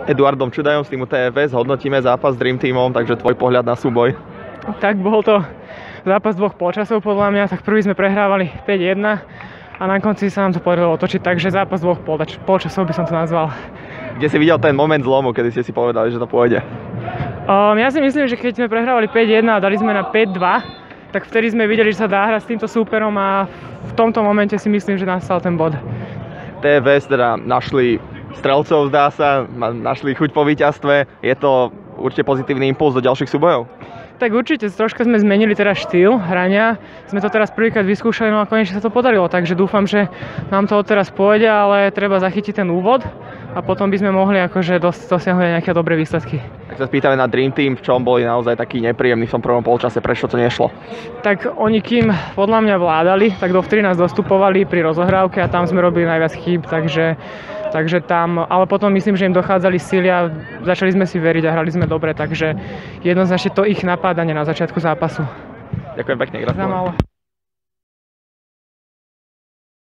Eduardom Čudajom z týmu TFS. Hodnotíme zápas s Dream Teamom, takže tvoj pohľad na súboj. Tak bol to zápas dvoch polčasov podľa mňa, tak prvý sme prehrávali 5-1 a na konci sa nám to podarilo otočiť, takže zápas dvoch polčasov by som to nazval. Kde si videl ten moment zlomu, kedy ste si povedali, že to pôjde? Ja si myslím, že keď sme prehrávali 5-1 a dali sme na 5-2, tak vtedy sme videli, že sa dá hrať s týmto súperom a v tomto momente si myslím, že nastal ten bod. TFS teda našli strelcov, zdá sa, našli chuť po víťazstve. Je to určite pozitívny impuls do ďalších súbojov? Tak určite, troška sme zmenili teraz štýl hrania. Sme to teraz prvýkrát vyskúšali, no a konečne sa to podarilo, takže dúfam, že nám to odteraz pôjde, ale treba zachytiť ten úvod a potom by sme mohli akože dosiahnuť nejaké dobré výsledky. Tak sa spýtame na Dream Team, v čom boli naozaj takí nepríjemní v tom prvom polčase, prečo to nešlo? Tak oni kým podľa mňa vládali, tak dovtedy nás dostupovali pri rozohrávke a tam sme robili najviac chýb, takže tam, ale potom myslím, že im dochádzali síly a začali sme si veriť a hrali sme dobre, takže jednoznačne to ich napádanie na začiatku zápasu. Ďakujem pekne, gratulujem.